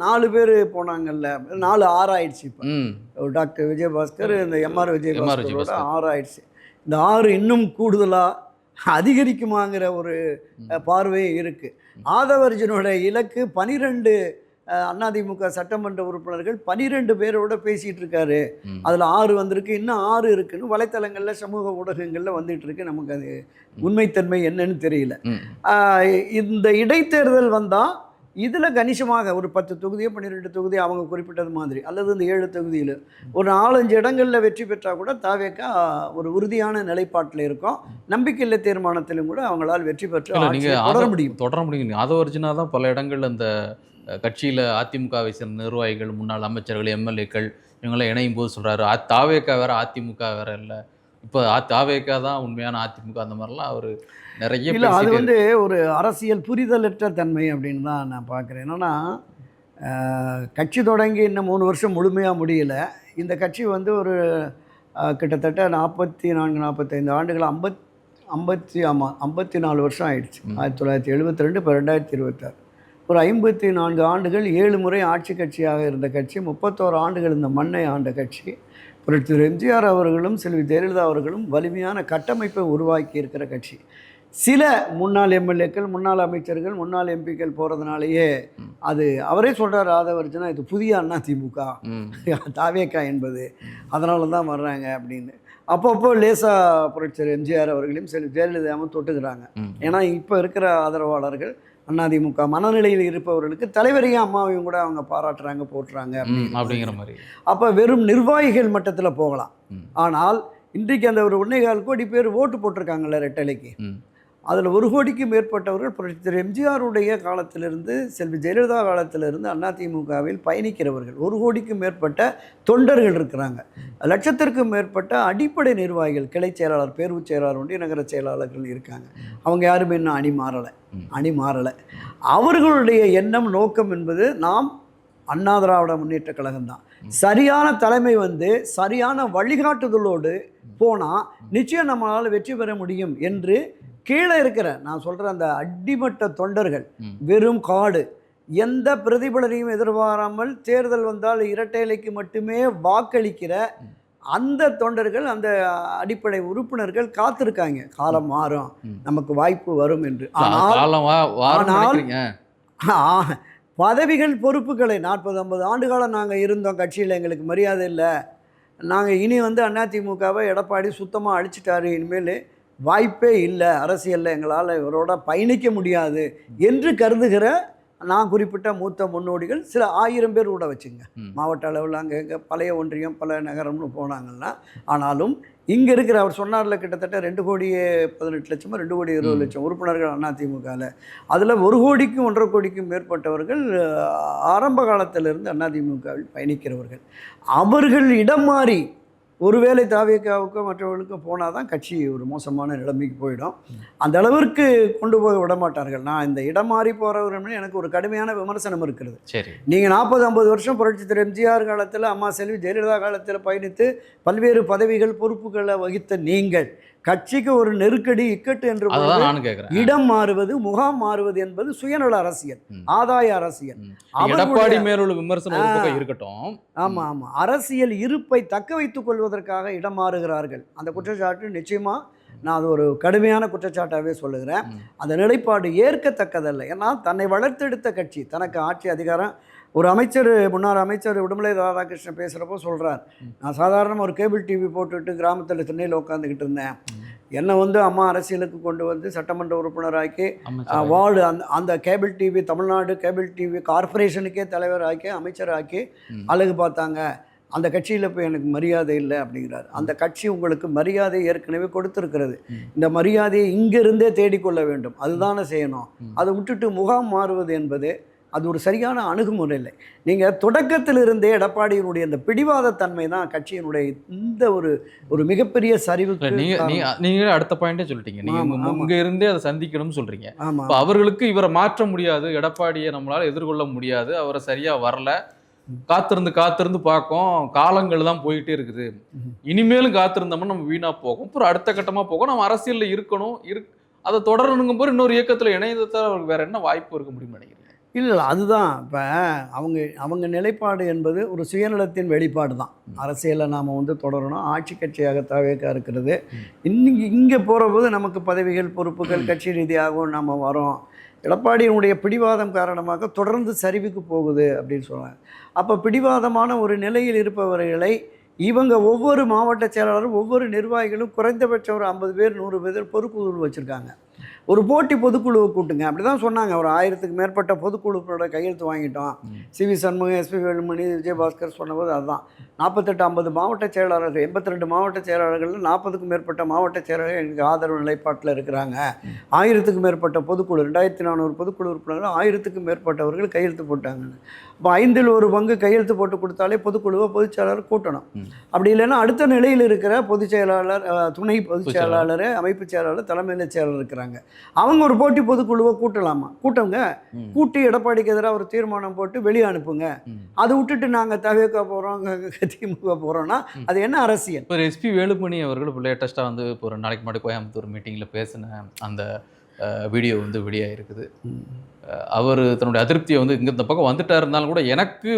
4 பேர் போனாங்கல்ல, 4 6 ஆயிடுச்சு இப்ப. ம். டாக்டர் விஜயபாஸ்கர், இந்த எம்.ஆர். எம்.ஆர். விஜயபாஸ்கரோட விஜயபாஸ்கர். 6 ஆயிடுச்சு. இந்த 6 இன்னும் கூடுதலா அதிகரிக்குமாங்கிற ஒரு பார்வை இருக்கு. ஆதவர்ஜுனோட இலக்கு 12 அதிமுக சட்டமன்ற உறுப்பினர்கள் 12 பேரோட பேசிட்டு இருக்காரு. ம். அதுல 6 வந்திருக்கு, இன்னும் 6 இருக்குன்னு வலைத்தளங்கள்ல, சமூக ஊடகங்கள்ல வந்துட்டு இருக்கு. நமக்கு அது உண்மைத்தன்மை என்னன்னு தெரியல. ம். இந்த இடைத்தேர்தல் வந்தா இதுல கணிசமாக ஒரு 10 தொகுதியோ 12 தொகுதி அவங்க குறிப்பிட்டது மாதிரி, அல்லது இந்த 7 தொகுதியில் ஒரு 4-5 இடங்கள்ல வெற்றி பெற்றா கூட தாவேக்கா ஒரு உறுதியான நிலைப்பாட்டில் இருக்கும். நம்பிக்கையில்லா தீர்மானத்திலும் கூட அவங்களால் வெற்றி பெற்று இல்ல, நீங்க ஆட்சியை தொடர முடியும். தொடர முடியும். ஆதவர்ஜுனா தான் பல இடங்கள்ல அந்த கட்சியில அதிமுகவை சேர்ந்த நிர்வாகிகள், முன்னாள் அமைச்சர்கள், எம்எல்ஏக்கள் இவங்களாம் இணையும் போது சொல்றாரு, தாவேக்கா வேற அதிமுக வேற இல்லை, இப்போ தாவேக்கா தான் உண்மையான அதிமுக, அந்த மாதிரிலாம் அவர் நிறைய இல்லை, அது பேசிட்டே வந்து ஒரு அரசியல் புரிதலற்ற தன்மை அப்படின்னு தான் நான் பார்க்குறேன். என்னன்னா கட்சி தொடங்கி இன்னும் 3 வருஷம் முழுமையாக முடியல. இந்த கட்சி வந்து ஒரு கிட்டத்தட்ட 44 45 ஆண்டுகள், 54 வருஷம் ஆயிடுச்சு. 1972, இப்போ 2026. ஒரு 54 ஆண்டுகள் 7 முறை ஆட்சி கட்சியாக இருந்த கட்சி, 31 ஆண்டுகள் இந்த மண்ணை ஆண்ட கட்சி. புரட்சியாளர் எம்ஜிஆர் அவர்களும் செல்வி ஜெயலலிதா அவர்களும் வலிமையான கட்டமைப்பை உருவாக்கி இருக்கிற கட்சி. சில முன்னாள் எம்எல்ஏக்கள், முன்னாள் அமைச்சர்கள், முன்னாள் எம்பிக்கள் போகிறதுனாலேயே அது அவரே சொல்கிறார், ஆதவர்ஜுனா இது புதிய அதிமுக தாவேக்கா என்பது, அதனால தான் வர்றாங்க அப்படின்னு. அப்பப்போ லேசாக புரட்சியாளர் எம்ஜிஆர் அவர்களையும் செல்வி ஜெயலலிதாவும் தொட்டுக்கிறாங்க. ஏன்னா இப்போ இருக்கிற ஆதரவாளர்கள் அதிமுக மனநிலையில் இருப்பவர்களுக்கு தலைவரையும் அம்மாவையும் கூட அவங்க பாராட்டுறாங்க, போட்டுறாங்க அப்படிங்கிற மாதிரி. அப்போ வெறும் நிர்வாகிகள் மட்டத்தில் போகலாம். ஆனால் இன்றைக்கு அந்த ஒரு 1.25 கோடி பேர் ஓட்டு போட்டிருக்காங்கல்ல ரெட்டலைக்கு, அதில் 1 கோடிக்கும் மேற்பட்டவர்கள் புரட்சியாளர் எம்ஜிஆருடைய காலத்திலிருந்து செல்வி ஜெயலலிதா காலத்திலிருந்து அதிமுகவில் பயணிக்கிறவர்கள். 1 கோடிக்கும் மேற்பட்ட தொண்டர்கள் இருக்கிறாங்க. லட்சத்திற்கும் மேற்பட்ட அடிப்படை நிர்வாகிகள், கிளை செயலாளர், பேரூர் செயலாளர், ஒன்றிய நகர செயலாளர்கள் இருக்காங்க. அவங்க யாருமே இன்னும் அணி மாறலை. அவர்களுடைய எண்ணம், நோக்கம் என்பது நாம் அண்ணா திராவிட முன்னேற்ற கழகம் தான். சரியான தலைமை வந்து சரியான வழிகாட்டுதலோடு போனால் நிச்சயம் நம்மளால் வெற்றி பெற முடியும் என்று கீழே இருக்கிற, நான் சொல்கிற அந்த அடிமட்ட தொண்டர்கள், வெறும் காடு, எந்த பிரதிபலனையும் எதிர்பாராமல் தேர்தல் வந்தால் இரட்டை இலைக்கு மட்டுமே வாக்களிக்கிற அந்த தொண்டர்கள், அந்த அடிப்படை உறுப்பினர்கள் காத்திருக்காங்க. காலம் மாறும், நமக்கு வாய்ப்பு வரும் என்று. ஆனால் பதவிகள், பொறுப்புகளை 40-50 ஆண்டுகாலம் நாங்கள் இருந்தோம் கட்சியில், எங்களுக்கு மரியாதை இல்லை, நாங்கள் இனி வந்து அதிமுகவை எடப்பாடி சுத்தமாக அழிச்சிட்டாரு, இனிமேல் வாய்ப்பே இல்லை அரசியலில், எங்களால் இவரோட பயணிக்க முடியாது என்று கருதுகிற நான் குறிப்பிட்ட மூத்த முன்னோடிகள் சில 1000 பேர் கூட வச்சுங்க. மாவட்ட அளவில் அங்கே இங்கே பழைய ஒன்றியம், பல நகரம்னு போனாங்கன்னா. ஆனாலும் இங்கே இருக்கிற, அவர் சொன்னார்ல, கிட்டத்தட்ட 2,18,00,000 2,20,00,000 உறுப்பினர்கள் அதிமுகவில். அதில் 1 கோடிக்கும் 1.5 கோடிக்கும் மேற்பட்டவர்கள் ஆரம்ப காலத்திலிருந்து அதிமுகவில் பயணிக்கிறவர்கள். அவர்கள் இடம் மாறி ஒருவேளை தாவேக்காவுக்கும் மற்றவர்களுக்கும் போனால் தான் கட்சி ஒரு மோசமான நிலைமைக்கு போயிடும். அந்த அளவிற்கு கொண்டு போய் விட மாட்டார்கள். நான் இந்த இடம் மாறி போகிறவர்கள் எனக்கு ஒரு கடுமையான விமர்சனம் இருக்கிறது. சரி, நீங்கள் 40-50 வருஷம் புரட்சியாளர் எம்ஜிஆர் காலத்தில், அம்மா செல்வி ஜெயலலிதா காலத்தில் பயணித்து பல்வேறு பதவிகள், பொறுப்புகளை வகித்த நீங்கள் கட்சிக்கு ஒரு நெருக்கடி, இக்கட்டு என்று இடம் மாறுவது, முகாம் மாறுவது என்பது சுயநல அரசியல், ஆதாய அரசியல். எடப்பாடி மேலுள்ள விமர்சனம் இருக்கட்டும். ஆமா, அரசியல் இருப்பை தக்க வைத்துக் கொள்வதற்காக இடம் மாறுகிறார்கள். அந்த குற்றச்சாட்டு நிச்சயமா நான் அது ஒரு கடுமையான குற்றச்சாட்டாகவே சொல்லுகிறேன். அந்த நிலைப்பாடு ஏற்கத்தக்கதல்ல. ஏன்னா தன்னை வளர்த்தெடுத்த கட்சி, தனக்கு ஆட்சி அதிகாரம், ஒரு அமைச்சர், முன்னாள் அமைச்சர் உடுமலை ராதாகிருஷ்ணன் பேசுகிறப்போ சொல்கிறார், நான் சாதாரண ஒரு கேபிள் டிவி போட்டுட்டு கிராமத்தில் சென்னையில் உட்காந்துக்கிட்டு இருந்தேன், என்னை வந்து அம்மா அரசியலுக்கு கொண்டு வந்து சட்டமன்ற உறுப்பினராக்கி வார்டு அந்த cable TV, Tamil Nadu cable TV கார்பரேஷனுக்கே தலைவராக்கி, அமைச்சராக்கி அழகு பார்த்தாங்க, அந்த கட்சியில் இப்போ எனக்கு மரியாதை இல்லை அப்படிங்கிறார். அந்த கட்சி உங்களுக்கு மரியாதை ஏற்கனவே கொடுத்துருக்கிறது. இந்த மரியாதையை இங்கிருந்தே தேடிக்கொள்ள வேண்டும், அதுதானே செய்யணும். அதை விட்டுட்டு முகாம் மாறுவது என்பது அது ஒரு சரியான அணுகுமுறை இல்லை. நீங்கள் தொடக்கத்திலிருந்தே எடப்பாடியினுடைய இந்த பிடிவாத தன்மை தான் கட்சியினுடைய இந்த ஒரு மிகப்பெரிய சரிவுக்கு. நீங்கள் அடுத்த பாயிண்டே சொல்லிட்டீங்க. நீங்கள் இங்கே இருந்தே அதை சந்திக்கணும்னு சொல்கிறீங்க. இப்போ அவர்களுக்கு இவரை மாற்ற முடியாது, எடப்பாடியை நம்மளால் எதிர்கொள்ள முடியாது, அவரை சரியாக வரல, காத்திருந்து பார்க்கும், காலங்கள் தான் போயிட்டே இருக்குது, இனிமேலும் காத்திருந்தோம்னா நம்ம வீணாக போகும், அப்புறம் அடுத்த கட்டமாக போகும், நம்ம அரசியலில் இருக்கணும், அதை தொடரணுங்கும் போது இன்னொரு இயக்கத்தில் இணையத்தை அவருக்கு வேற என்ன வாய்ப்பு இருக்க முடியும்னு நினைக்கிறீங்க? இல்லை அதுதான் இப்போ அவங்க நிலைப்பாடு என்பது ஒரு சுயநலத்தின் வெளிப்பாடு தான். அரசியலை நாம் வந்து தொடரணும், ஆட்சி கட்சியாக தவிர்க்க இருக்கிறது. இன்னைக்கு இங்கே போகிறபோது நமக்கு பதவிகள் பொறுப்புகள் கட்சி ரீதியாகவும் நம்ம வரோம். எடப்பாடியினுடைய பிடிவாதம் காரணமாக தொடர்ந்து சரிவுக்கு போகுது அப்படின்னு சொல்கிறாங்க. அப்போ பிடிவாதமான ஒரு நிலையில் இருப்பவர்களை இவங்க ஒவ்வொரு மாவட்ட செயலாளரும் ஒவ்வொரு நிர்வாகிகளும் குறைந்தபட்சம் ஒரு 50 பேர் 100 பேர் பொறுப்புக்குழு வச்சுருக்காங்க. ஒரு போட்டி பொதுக்குழுவை கூட்டுங்க அப்படி தான் சொன்னாங்க. ஒரு 1000க்கு மேற்பட்ட பொதுக்குழுக்களோட கையெழுத்து வாங்கிட்டோம். சிவி சண்முகம், எஸ்பி வேலுமணி, விஜயபாஸ்கர் சொன்னபோது அதுதான் 48-50 மாவட்ட செயலாளர்கள், 82 மாவட்ட செயலாளர்கள், 40க்கும் மேற்பட்ட மாவட்ட செயலாளர்கள் எங்களுக்கு ஆதரவு நிலைப்பாட்டில் இருக்கிறாங்க. 1000க்கும் மேற்பட்ட பொதுக்குழு, 2400 பொதுக்குழு உறுப்பினர்கள், 1000க்கும் மேற்பட்டவர்கள் கையெழுத்து போட்டாங்க. இப்போ 5ல் 1 பங்கு கையெழுத்து போட்டு கொடுத்தாலே பொதுக்குழுவை பொதுச் செயலாளர் கூட்டணும். அப்படி இல்லைன்னா அடுத்த நிலையில் இருக்கிற பொதுச் செயலாளர், துணை பொதுச் செயலாளர், அமைப்பு செயலாளர், தலைமையில செயலாளர் இருக்கிறாங்க. அவங்க ஒரு போட்டி பொதுக்குழுவை கூட்டலாமா? கூட்டங்க. கூட்டி எடப்பாடிக்கு எதிராக ஒரு தீர்மானம் போட்டு வெளியே அனுப்புங்க. அதை விட்டுட்டு நாங்கள் தவிர்க்க போகிறோம், திமுக போகிறோம்னா அது என்ன அரசியல்? இப்போ எஸ்பி வேலுமணி அவர்கள் இப்போ லேட்டஸ்ட்டாக வந்து இப்போ ஒரு நாளைக்கு முன்னாடி கோயம்புத்தூர் மீட்டிங்கில் பேசின அந்த வீடியோ வந்து வெளியாகிருக்குது. அவர் தன்னுடைய அதிருப்தியை வந்து இங்கே இந்த பக்கம் வந்துட்டா இருந்தாலும் கூட எனக்கு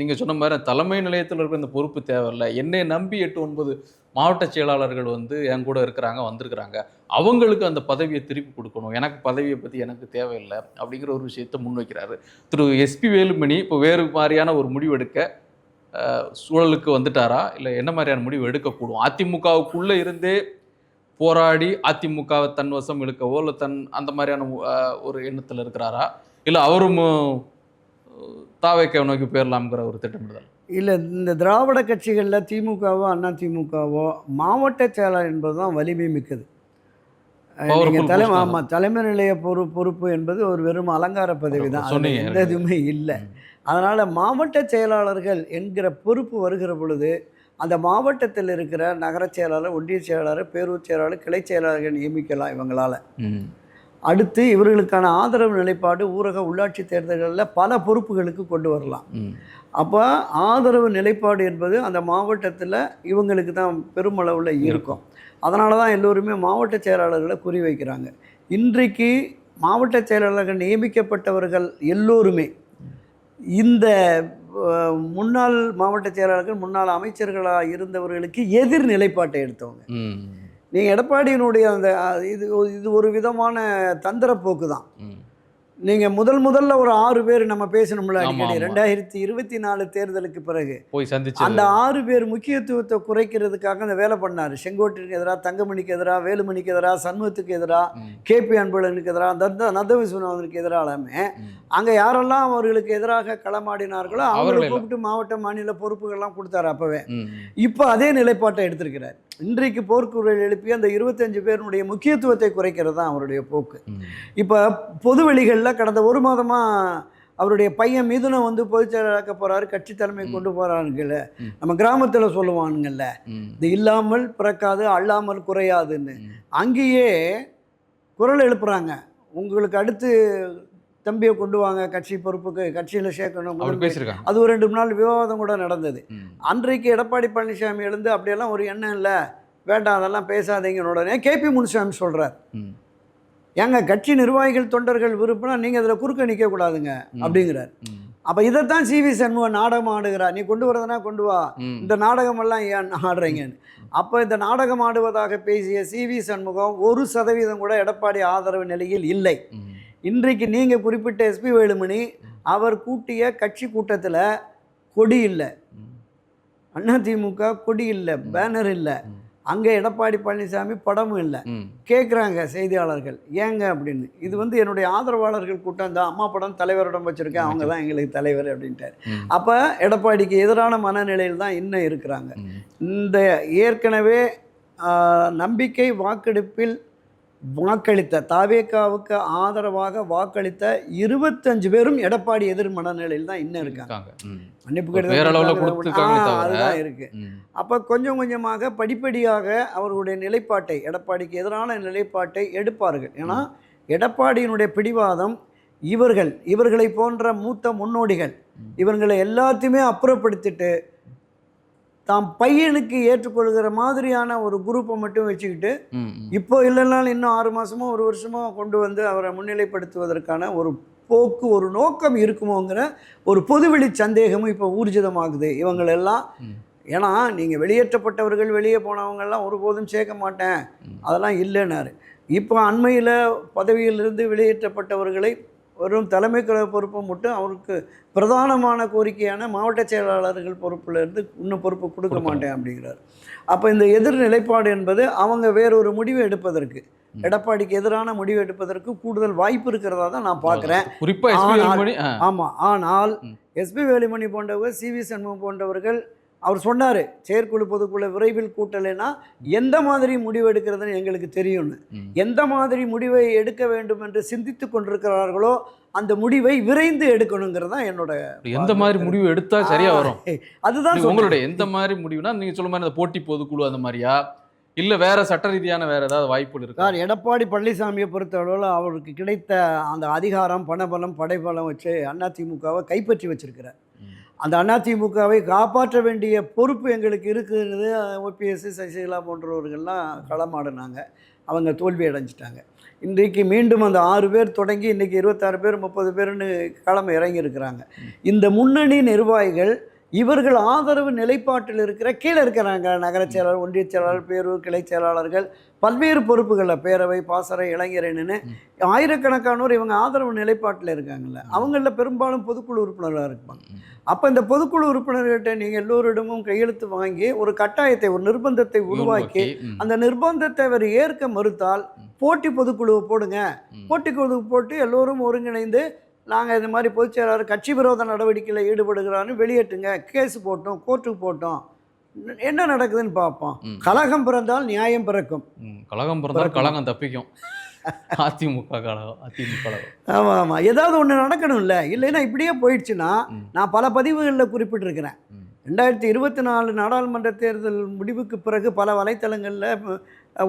நீங்கள் சொன்ன மாதிரி தலைமை நிலையத்தில் இருக்கிற இந்த பொறுப்பு தேவையில்லை, என்னை நம்பி 8-9 மாவட்ட செயலாளர்கள் வந்து என் கூட இருக்கிறாங்க, வந்திருக்கிறாங்க, அவங்களுக்கு அந்த பதவியை திருப்பி கொடுக்கணும், எனக்கு பதவியை பற்றி எனக்கு தேவையில்லை அப்படிங்கிற ஒரு விஷயத்தை முன்வைக்கிறாரு திரு எஸ்பி வேலுமணி. இப்போ வேறு மாதிரியான ஒரு முடிவு எடுக்க சூழலுக்கு வந்துட்டாரா, இல்லை என்ன மாதிரியான முடிவு எடுக்கக்கூடும்? அதிமுகவுக்குள்ளே இருந்தே போராடி அதிமுகவை தன் வசம் இழுக்கவோ இல்லை அந்த மாதிரியான ஒரு எண்ணத்தில் இருக்கிறாரா, இல்லை அவரும் தாவேக்கை நோக்கி போயிடலாம்ங்கிற ஒரு திட்டமிடுதல்? இல்லை, இந்த திராவிட கட்சிகளில் திமுகவோ அண்ணா திமுகவோ மாவட்ட செயலாளர் என்பது தான் வலிமை மிக்கது. தலைமை நிலைய பொறுப்பு என்பது ஒரு வெறும் அலங்கார பதவி தான், எந்த இதுவுமே இல்லை. அதனால் மாவட்ட செயலாளர்கள் என்கிற பொறுப்பு வருகிற பொழுது அந்த மாவட்டத்தில் இருக்கிற நகர செயலாளர், ஒன்றிய செயலாளர், பேரூர் செயலாளர், கிளை செயலாளர்கள் நியமிக்கலாம் இவங்களால். அடுத்து இவர்களுக்கான ஆதரவு நிலைப்பாடு ஊரக உள்ளாட்சி தேர்தல்களில் பல பொறுப்புகளுக்கு கொண்டு வரலாம். அப்போ ஆதரவு நிலைப்பாடு என்பது அந்த மாவட்டத்தில் இவங்களுக்கு தான் பெருமளவில் இருக்கும். அதனால தான் எல்லோருமே மாவட்ட செயலாளர்களை குறிவைக்கிறாங்க. இன்றைக்கு மாவட்ட செயலாளர்கள் நியமிக்கப்பட்டவர்கள் எல்லோருமே இந்த முன்னாள் மாவட்ட செயலாளர்கள், முன்னாள் அமைச்சர்களாக இருந்தவர்களுக்கு எதிர் நிலைப்பாட்டை எடுத்தவங்க. நீங்கள் எடப்பாடியினுடைய அந்த இது ஒரு விதமான தந்திர போக்கு தான். நீங்கள் முதல்ல ஒரு 6 பேர் நம்ம பேசணும்ல அடிக்கடி, 2024 தேர்தலுக்கு பிறகு போய் சந்திச்சு அந்த 6 பேர் முக்கியத்துவத்தை குறைக்கிறதுக்காக அந்த வேலை பண்ணார். செங்கோட்டைக்கு எதிராக, தங்கமணிக்கு எதிராக, வேலுமணிக்கு எதிராக, சண்முகத்துக்கு எதிராக, KP அன்பழகனுக்கு எதிராக, நந்த விஸ்வநாதனுக்கு எதிராலுமே அங்கே யாரெல்லாம் அவர்களுக்கு எதிராக களமாடினார்களோ அவர்களை கூப்பிட்டு மாவட்ட மாநில பொறுப்புகள்லாம் கொடுத்தாரு அப்போவே. இப்போ அதே நிலைப்பாட்டை எடுத்திருக்கிறார். இன்றைக்கு போர்க்குரல் எழுப்பி அந்த 25 பேருடைய முக்கியத்துவத்தை குறைக்கிறது தான் அவருடைய போக்கு. இப்போ பொதுவெளிகளில் கடந்த 1 மாதமாக அவருடைய பையன் மிதுனை வந்து பொதுச் செயலாளராக்க போகிறாரு, கட்சி தலைமை கொண்டு போகிறானுங்கல்ல, நம்ம கிராமத்தில் சொல்லுவானுங்கல்ல, இது இல்லாமல் பிறக்காது அல்லாமல் குறையாதுன்னு. அங்கேயே குரல் எழுப்புறாங்க, உங்களுக்கு அடுத்து தம்பியை கொண்டு வாங்க, கட்சி பொறுப்புக்கு கட்சியில் சேர்க்கணும். அது ஒரு 2 நாள் விவாதம் கூட நடந்தது. அன்றைக்கு எடப்பாடி பழனிசாமி எழுந்து அப்படியெல்லாம் ஒரு எண்ணம் இல்லை, வேண்டாம் அதெல்லாம் பேசாதீங்கன்னு உடனே KP முனுசாமி சொல்கிறார், ஏங்க கட்சி நிர்வாகிகள் தொண்டர்கள் விருப்பம்னா நீங்கள் அதில் குறுக்க நிற்கக்கூடாதுங்க அப்படிங்கிறார். அப்போ இதைத்தான் CV சண்முகம் நாடகம் ஆடுகிறார். நீ கொண்டு வரதுனா கொண்டு வா, இந்த நாடகமெல்லாம் ஏன் ஆடுறீங்கன்னு. அப்போ இந்த நாடகம் ஆடுவதாக பேசிய CV சண்முகம் 1% கூட எடப்பாடி ஆதரவு நிலையில் இல்லை. இன்றைக்கு நீங்கள் குறிப்பிட்ட எஸ்பி வேலுமணி அவர் கூட்டிய கட்சி கூட்டத்தில் கொடி இல்லை, அதிமுக கொடி இல்லை, பேனர் இல்லை, அங்கே எடப்பாடி பழனிசாமி படமும் இல்லை. கேட்குறாங்க செய்தியாளர்கள், ஏங்க அப்படின்னு. இது வந்து என்னுடைய ஆதரவாளர்கள் கூட்டம் தான், அம்மா படம் தலைவரிடம் வச்சுருக்கேன், அவங்க தான் எங்களுக்கு தலைவர் அப்படின்ட்டார். அப்போ எடப்பாடிக்கு எதிரான மனநிலையில் தான் இன்னும் இருக்கிறாங்க. இந்த ஏற்கனவே நம்பிக்கை வாக்கெடுப்பில் வாக்களித்த தாவேக்காவுக்கு ஆதரவாக வாக்களித்த 25 பேரும் எடப்பாடி எதிர் மனநிலையில் தான் இன்னும் இருக்காங்க. மன்னிப்பு அதுதான் இருக்கு. அப்போ கொஞ்சம் கொஞ்சமாக படிப்படியாக அவர்களுடைய நிலைப்பாட்டை, எடப்பாடிக்கு எதிரான நிலைப்பாட்டை எடுப்பார்கள். ஏன்னா எடப்பாடியினுடைய பிடிவாதம், இவர்களை போன்ற மூத்த முன்னோடிகள் இவர்களை எல்லாத்தையுமே அப்புறப்படுத்திட்டு தாம் பையனுக்கு ஏற்றுக்கொள்கிற மாதிரியான ஒரு குரூப்பை மட்டும் வச்சுக்கிட்டு இப்போ இல்லைனாலும் இன்னும் 6 மாதமோ 1 வருஷமோ கொண்டு வந்து அவரை முன்னிலைப்படுத்துவதற்கான ஒரு போக்கு ஒரு நோக்கம் இருக்குமோங்கிற ஒரு பொதுவெளி சந்தேகமும் இப்போ ஊர்ஜிதமாகுது இவங்களெல்லாம். ஏன்னா நீங்கள் வெளியேற்றப்பட்டவர்கள் வெளியே போனவங்கெல்லாம் ஒருபோதும் சேர்க்க மாட்டேன் அதெல்லாம் இல்லைன்னாரு. இப்போ அண்மையில் பதவியிலிருந்து வெளியேற்றப்பட்டவர்களை வெறும் தலைமை கழக பொறுப்பை மட்டும் அவருக்கு பிரதானமான கோரிக்கையான மாவட்ட செயலாளர்கள் பொறுப்பிலிருந்து இன்னும் பொறுப்பு கொடுக்க மாட்டேன் அப்படிங்கிறார். அப்போ இந்த எதிர் நிலைப்பாடு என்பது அவங்க வேறொரு முடிவு எடுப்பதற்கு, எடப்பாடிக்கு எதிரான முடிவு எடுப்பதற்கு கூடுதல் வாய்ப்பு இருக்கிறதா தான் நான் பார்க்குறேன். ஆமாம். ஆனால் எஸ்பி வேலுமணி போன்றவர்கள், சிவி சண்முகம் போன்றவர்கள், அவர் சொன்னார் செயற்குழு பொதுக்குழு விரைவில் கூட்டலைன்னா எந்த மாதிரி முடிவு எடுக்கிறதுன்னு எங்களுக்கு தெரியும்னு. எந்த மாதிரி முடிவை எடுக்க வேண்டும் என்று சிந்தித்து கொண்டிருக்கிறார்களோ அந்த முடிவை விரைந்து எடுக்கணுங்கிறது தான் என்னோட. எந்த மாதிரி முடிவு எடுத்தா சரியா வரும் அதுதான் உங்களுடைய எந்த மாதிரி முடிவுனா நீங்க சொல்ல மாதிரி அந்த போட்டி பொதுக்குழு அந்த மாதிரியா இல்ல வேற சட்ட ரீதியான வேற ஏதாவது வாய்ப்புகள் இருக்கு? சார், எடப்பாடி பழனிசாமியை பொறுத்தளவில் அவருக்கு கிடைத்த அந்த அதிகாரம், பணபலம், படைபலம் வச்சு அதிமுகவை கைப்பற்றி வச்சிருக்கிறார். அந்த அதிமுகவை காப்பாற்ற வேண்டிய பொறுப்பு எங்களுக்கு இருக்குதுன்னு ஓபிஎஸ், சசிகலா போன்றவர்கள்லாம் களமாடினாங்க. அவங்க தோல்வி அடைஞ்சிட்டாங்க. இன்றைக்கு மீண்டும் அந்த 6 பேர் தொடங்கி இன்றைக்கி 26 பேர் 30 பேர்னு களம் இறங்கியிருக்கிறாங்க. இந்த முன்னணி நிர்வாகிகள் இவர்கள் ஆதரவு நிலைப்பாட்டில் இருக்கிற கீழே இருக்கிறாங்க நகர செயலாளர், ஒன்றிய செயலாளர், பேரூர் கிளை செயலாளர்கள், பல்வேறு பொறுப்புகளில் பேரவை, பாசறை, இளைஞரணின்னு ஆயிரக்கணக்கானோர் இவங்க ஆதரவு நிலைப்பாட்டில் இருக்காங்கல்ல. அவங்களில் பெரும்பாலும் பொதுக்குழு உறுப்பினராக இருப்பாங்க. அப்போ இந்த பொதுக்குழு உறுப்பினர்கிட்ட நீங்கள் எல்லோரிடமும் கையெழுத்து வாங்கி ஒரு கட்டாயத்தை, ஒரு நிர்பந்தத்தை உருவாக்கி அந்த நிர்பந்தத்தை அவர் ஏற்க மறுத்தால் போட்டி பொதுக்குழுவை போடுங்க, போட்டி குழு போட்டு எல்லோரும் ஒருங்கிணைந்து நாங்கள் இந்த மாதிரி பொதுச் செயலாளர் கட்சி விரோத நடவடிக்கையில் ஈடுபடுகிறான்னு வெளியேட்டுங்க, கேஸு போட்டோம், கோர்ட்டுக்கு போட்டோம், என்ன நடக்குதுன்னு பார்ப்போம். கலகம் பிறந்தால் நியாயம் பிறக்கும். கலகம் பிறந்தால் கலகம் தப்பிக்கும். அதிமுக கலகம், அதிமுக கலகம். ஆமாம் ஆமாம், ஏதாவது ஒன்று நடக்கணும்ல. இல்லைன்னா இப்படியே போயிடுச்சுன்னா, நான் பல பதிவுகளில் குறிப்பிட்டிருக்கிறேன். 2024 நாடாளுமன்ற தேர்தல் முடிவுக்கு பிறகு பல வலைத்தளங்களில்,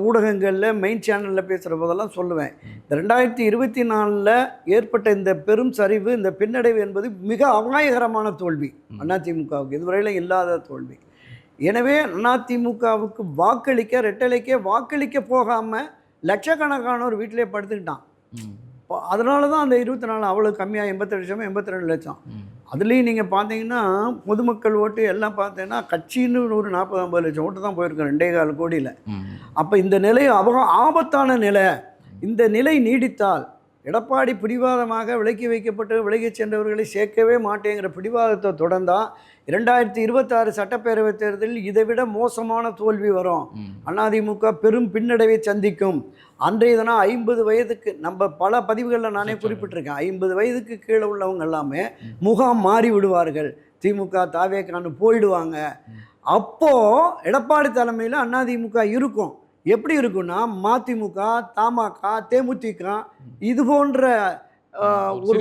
ஊடகங்களில், மெயின் சேனலில் பேசுகிற போதெல்லாம் சொல்லுவேன், இந்த 2024 ஏற்பட்ட இந்த பெரும் சரிவு, இந்த பின்னடைவு என்பது மிக அபாயகரமான தோல்வி அதிமுகவுக்கு, இதுவரையிலும் இல்லாத தோல்வி. எனவே அதிமுகவுக்கு வாக்களிக்க, ரெட்டலைக்கே வாக்களிக்க போகாமல் லட்சக்கணக்கானோர் வீட்டிலே படுத்துக்கிட்டான். அதனால தான் அந்த 24 அவ்வளோ கம்மியாக 88 லட்சமோ 82 லட்சம். அதுலேயும் நீங்கள் பார்த்தீங்கன்னா பொதுமக்கள் ஓட்டு எல்லாம் பார்த்தீங்கன்னா கட்சின்னு ஒரு 40-50 லட்சம் ஓட்டு தான் போயிருக்கோம் 2.25 கோடியில். அப்போ இந்த நிலை ஆபத்தான நிலை. இந்த நிலை நீடித்தால் எடப்பாடி பிடிவாதமாக விலக்கி வைக்கப்பட்டு விலகிச் சென்றவர்களை சேர்க்கவே மாட்டேங்கிற பிடிவாதத்தை தொடர்ந்தால் 2026 சட்டப்பேரவைத் தேர்தலில் இதைவிட மோசமான தோல்வி வரும். அதிமுக பெரும் பின்னடைவை சந்திக்கும். அன்றைய தினம் 50 வயதுக்கு, நம்ம பல பதிவுகளில் நானே குறிப்பிட்டிருக்கேன், 50 வயதுக்கு கீழே உள்ளவங்க எல்லாமே முகாம் மாறி விடுவார்கள், திமுக தாவேக்கான்னு போயிடுவாங்க. அப்போது எடப்பாடி தலைமையில் அதிமுக இருக்கும். எப்படி இருக்குன்னா, மதிமுக, தமாக, தேமுதிக இது போன்ற ஒரு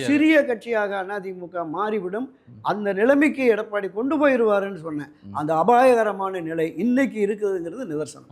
சிறிய கட்சியாக அதிமுக மாறிவிடும். அந்த நிலைமைக்கு எடப்பாடி கொண்டு போயிடுவாருன்னு சொன்னேன். அந்த அபாயகரமான நிலை இன்னைக்கு இருக்குதுங்கிறது நிதர்சனம்.